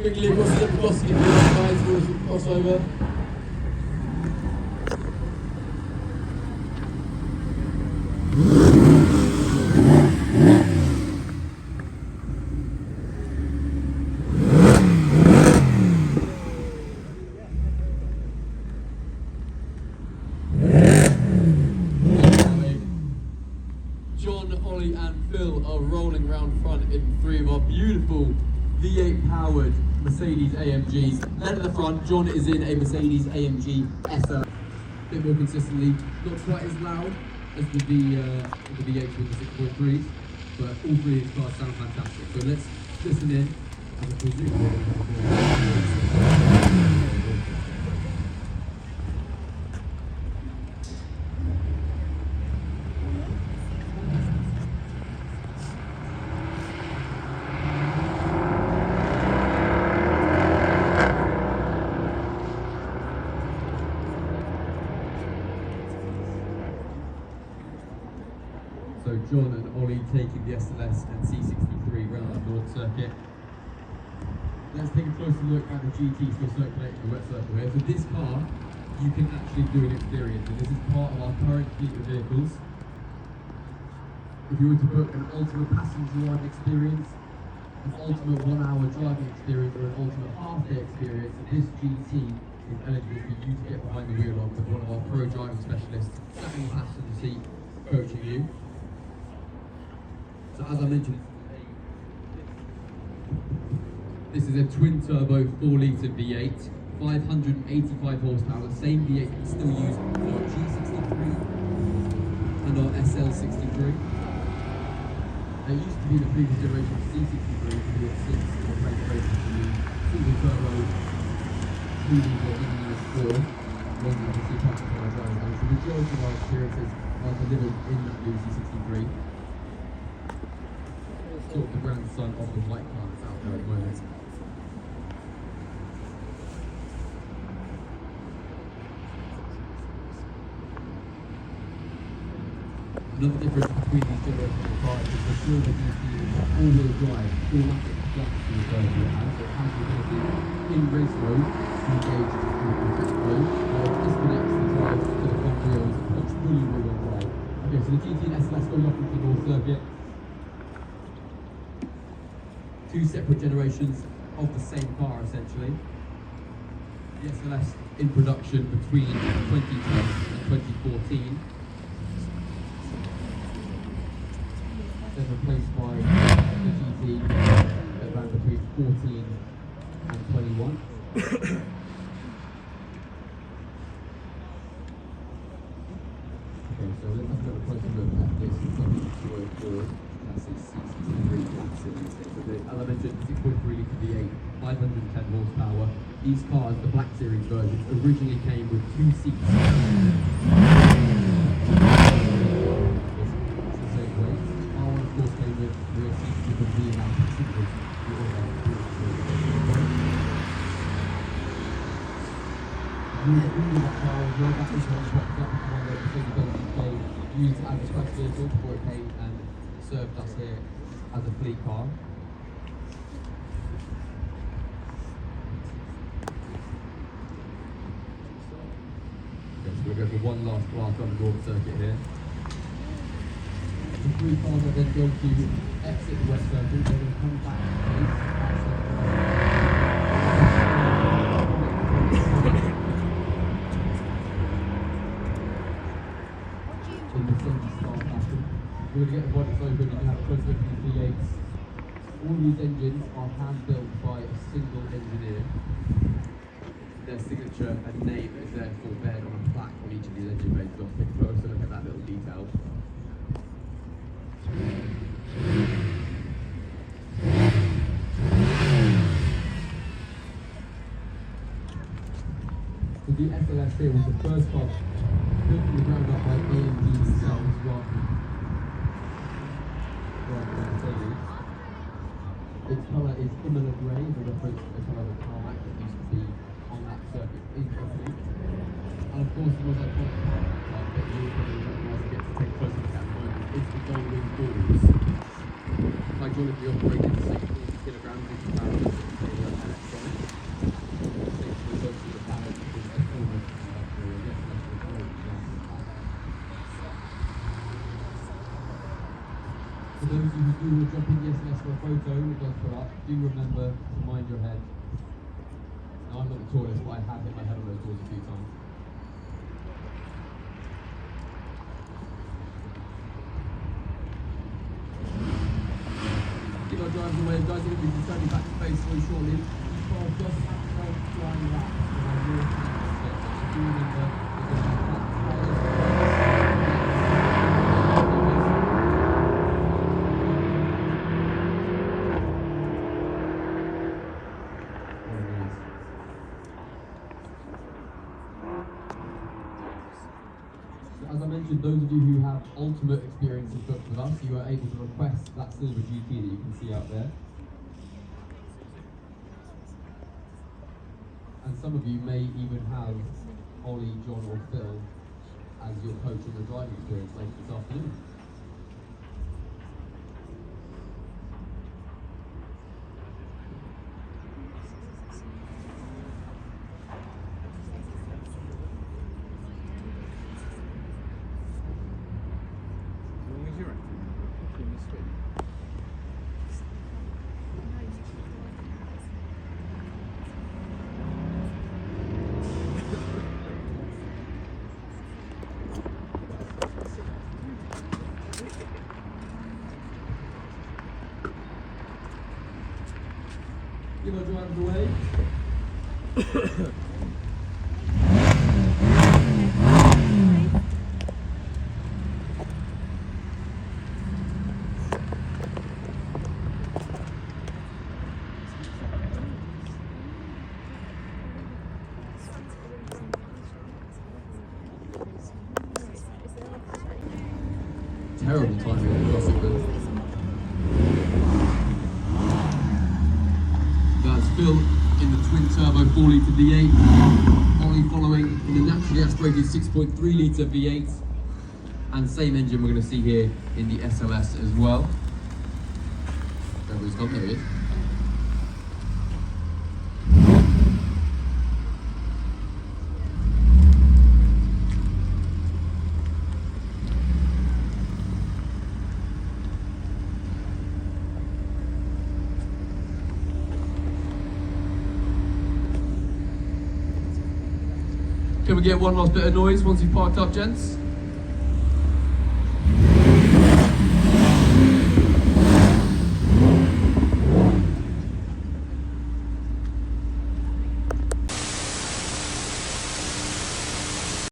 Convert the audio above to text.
quickly across the velocity guys for some crossover. John, Ollie and Phil are rolling round front in three of our beautiful V8 powered Mercedes AMGs. Led at the front, John is in a Mercedes AMG SLS. A bit more consistently, not quite as loud as the V8 with the 6.3s, but all three of these cars sound fantastic. So let's listen in as a presume. So John and Ollie taking the SLS and C63 round the North Circuit. Let's take a closer look at the GT still circulating the wet circle here. So this car, you can actually do an experience, and this is part of our current fleet of vehicles. If you were to book an ultimate passenger ride experience, an ultimate 1 hour driving experience, or an ultimate half-day experience, this GT is eligible for you to get behind the wheel of with one of our pro driving specialists sat in the passenger seat coaching you. So as I mentioned, this is a twin-turbo 4-litre V8, 585 horsepower, the same V8 we still use for our G63 and our SL63. There used to be the previous generation of C63 to be at 6 or race to the single-turbo 3-litre EDS4, one that you see practice on our driving range. The majority of our experiences are delivered in that new C63. Sort of the grandson of the white car that's out there at the moment. Another difference between these generations of cars is for sure that GT is all-wheel drive, automatic flex version it has. So it has the ability in race mode to engage in flex mode, while it disconnects the drive to the front wheels and puts fully wheel-on drive. Okay, so the GT and SLS going off into the North Circuit. Two separate generations of the same car, essentially. The SLS in production between 2010 and 2014. Then replaced by the GT that ran between 14 and 21. Okay, so let's have a closer look at this 204. That's a C63 Black Series. So as I mentioned, 6.3 litre V8, 510 horsepower. These cars, the Black Series versions, originally came with 2 seats. It's the same way. Our one, of course, came with rear seats with the V8 passengers. That car as well. That is one that Mercedes Benz UK used as a first vehicle before it came and served us here as a fleet car. Okay, so we'll go for one last class on the North Circuit here. The three cars are then going to exit the West Circle, they're going to come back in the Mercedes style fashion. We're going to get the bodies open, you can have a close look at these V8s. All these engines are hand-built by a single engineer. Their signature and name is therefore bared on a plaque on each of these engine bays. Let's take a closer look at that little detail. So the SLS here was the first car built from the ground up by AMG themselves rather than Mercedes. Its colour is Imola grey, the reference to the colour of the tarmac that used to be on that circuit in Italy. And of course, the most iconic part that you probably recognise and get to take a closer look at the moment is the gold-wing doors. Hydraulically operated 640 kilograms, which is about 6 electronics. For those of you who do jump in the SLS for a photo, it does put up, do remember to mind your head. Now, I'm not the tallest, but I have hit my head on those doors a few times. Keep our drivers away, guys. We're going to be returning back to base very shortly. These cars just have to go flying laps for our real time. So do remember, we're going to have flat tires. As I mentioned, those of you who have ultimate experiences booked with us, you are able to request that silver GT that you can see out there. And some of you may even have Ollie, John or Phil as your coach in your driving experience later this afternoon. Give our drivers away. Terrible timing on the crossing there. That's Phil in the twin turbo 4 litre V8, Ollie following in the naturally aspirated 6.3 litre V8, and same engine we're going to see here in the SLS as well. Everybody's gone, there he is. Can we get one last bit of noise once you've parked up, gents?